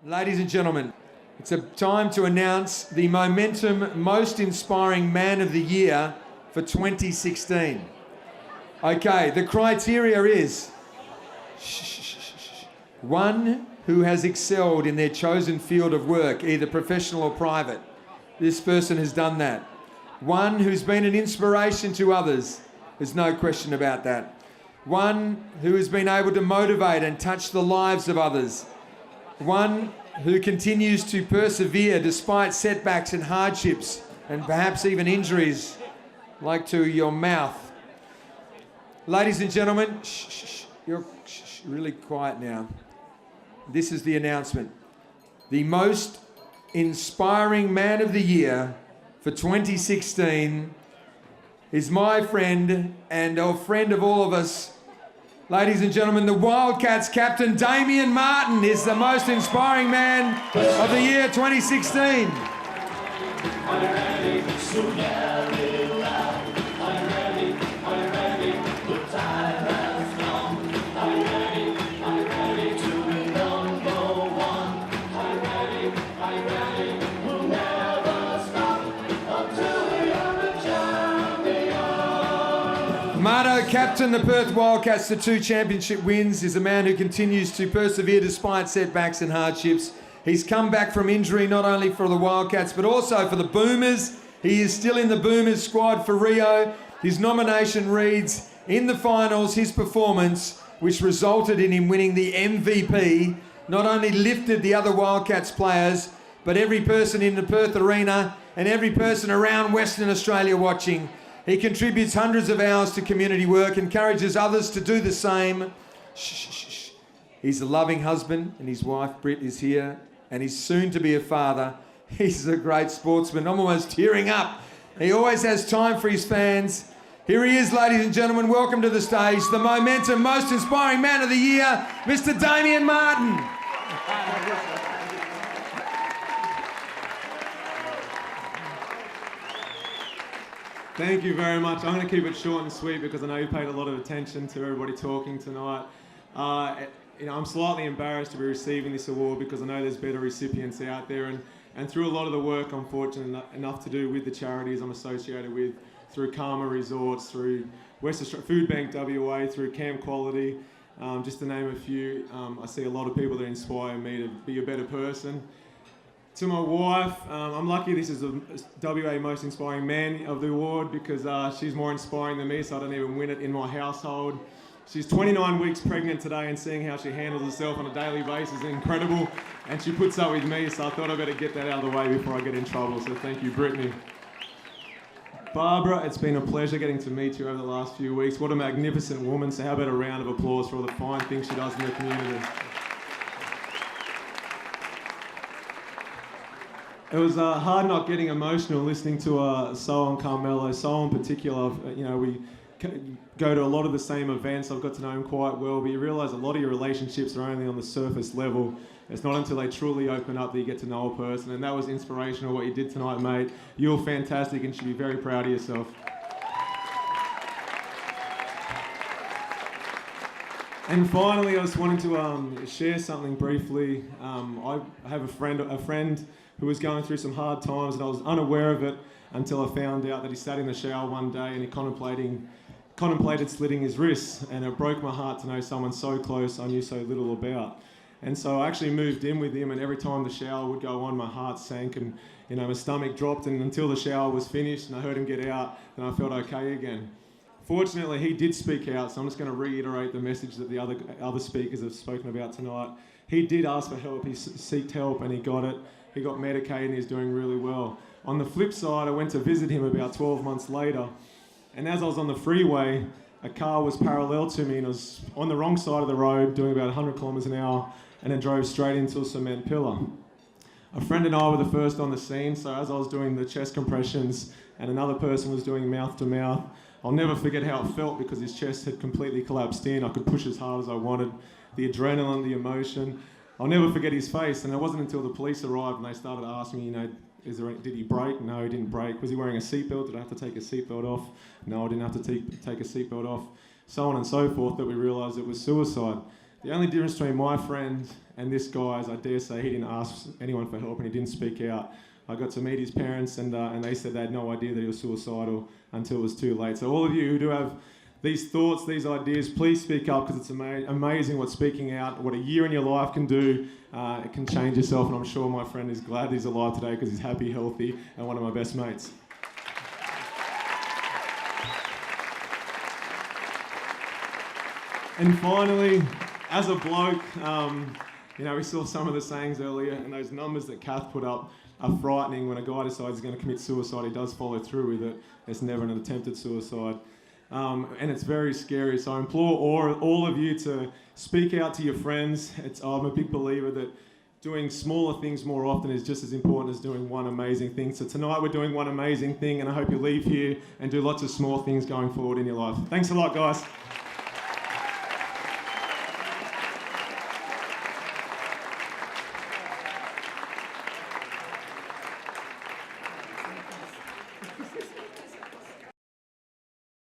Ladies and gentlemen, it's a time to announce the Momentum Most Inspiring Man of the Year for 2016. Okay, the criteria is one who has excelled in their chosen field of work, either professional or private. This person has done that. One who's been an inspiration to others. There's no question about that. One who has been able to motivate and touch the lives of others. One who continues to persevere despite setbacks and hardships and perhaps even injuries, like to your mouth. Ladies and gentlemen, you're really quiet now. This is the announcement. The most inspiring man of the year for 2016 is my friend and a friend of all of us. Ladies and gentlemen, the Wildcats captain Damian Martin is the most inspiring man of the year 2016. Marto captained the Perth Wildcats to 2 championship wins, is a man who continues to persevere despite setbacks and hardships. He's come back from injury not only for the Wildcats but also for the Boomers. He is still in the Boomers squad for Rio. His nomination reads, in the finals, his performance, which resulted in him winning the MVP, not only lifted the other Wildcats players, but every person in the Perth arena and every person around Western Australia watching. He contributes hundreds of hours to community work, encourages others to do the same. He's a loving husband, and his wife Britt is here, and he's soon to be a father. He's a great sportsman. I'm almost tearing up. He always has time for his fans. Here he is, ladies and gentlemen. Welcome to the stage, the Momentum Most Inspiring Man of the Year, Mr. Damian Martin. Thank you very much. I'm going to keep it short and sweet because I know you paid a lot of attention to everybody talking tonight. I'm slightly embarrassed to be receiving this award because I know there's better recipients out there, and through a lot of the work I'm fortunate enough to do with the charities I'm associated with, through Karma Resorts, through West Australia Food Bank WA, through Camp Quality, just to name a few. I see a lot of people that inspire me to be a better person. To my wife, I'm lucky this is the WA Most Inspiring Man of the award because she's more inspiring than me, so I don't even win it in my household. She's 29 weeks pregnant today, and seeing how she handles herself on a daily basis is incredible, and she puts up with me, so I thought I better get that out of the way before I get in trouble, so thank you, Brittany. Barbara, it's been a pleasure getting to meet you over the last few weeks. What a magnificent woman, so how about a round of applause for all the fine things she does in the community. It was hard not getting emotional listening to Sol and Carmelo. Sol in particular, we go to a lot of the same events. I've got to know him quite well, but you realise a lot of your relationships are only on the surface level. It's not until they truly open up that you get to know a person, and that was inspirational what you did tonight, mate. You were fantastic and should be very proud of yourself. And finally, I just wanted to share something briefly. I have a friend who was going through some hard times, and I was unaware of it until I found out that he sat in the shower one day and he contemplated slitting his wrists, and it broke my heart to know someone so close I knew so little about. And so I actually moved in with him, and every time the shower would go on, my heart sank and my stomach dropped, and until the shower was finished and I heard him get out, then I felt okay again. Fortunately, he did speak out, so I'm just going to reiterate the message that the other speakers have spoken about tonight. He did ask for help, he sought help, and he got it. He got medicated and he's doing really well. On the flip side, I went to visit him about 12 months later, and as I was on the freeway, a car was parallel to me and it was on the wrong side of the road doing about 100 kilometres an hour, and it drove straight into a cement pillar. A friend and I were the first on the scene, so as I was doing the chest compressions and another person was doing mouth to mouth, I'll never forget how it felt because his chest had completely collapsed in. I could push as hard as I wanted. The adrenaline, the emotion. I'll never forget his face, and it wasn't until the police arrived and they started asking me, did he brake? No, he didn't brake. Was he wearing a seatbelt? Did I have to take a seatbelt off? No, I didn't have to take a seatbelt off. So on and so forth, that we realised it was suicide. The only difference between my friend and this guy is, I dare say, he didn't ask anyone for help and he didn't speak out. I got to meet his parents and they said they had no idea that he was suicidal until it was too late. So all of you who do have these thoughts, these ideas, please speak up, because it's amazing what speaking out, what a year in your life can do. It can change yourself, and I'm sure my friend is glad he's alive today because he's happy, healthy, and one of my best mates. And finally, as a bloke, we saw some of the sayings earlier, and those numbers that Kath put up are frightening. When a guy decides he's going to commit suicide, he does follow through with it. It's never an attempted suicide. And it's very scary. So I implore all of you to speak out to your friends. I'm a big believer that doing smaller things more often is just as important as doing one amazing thing. So tonight we're doing one amazing thing, and I hope you leave here and do lots of small things going forward in your life. Thanks a lot, guys.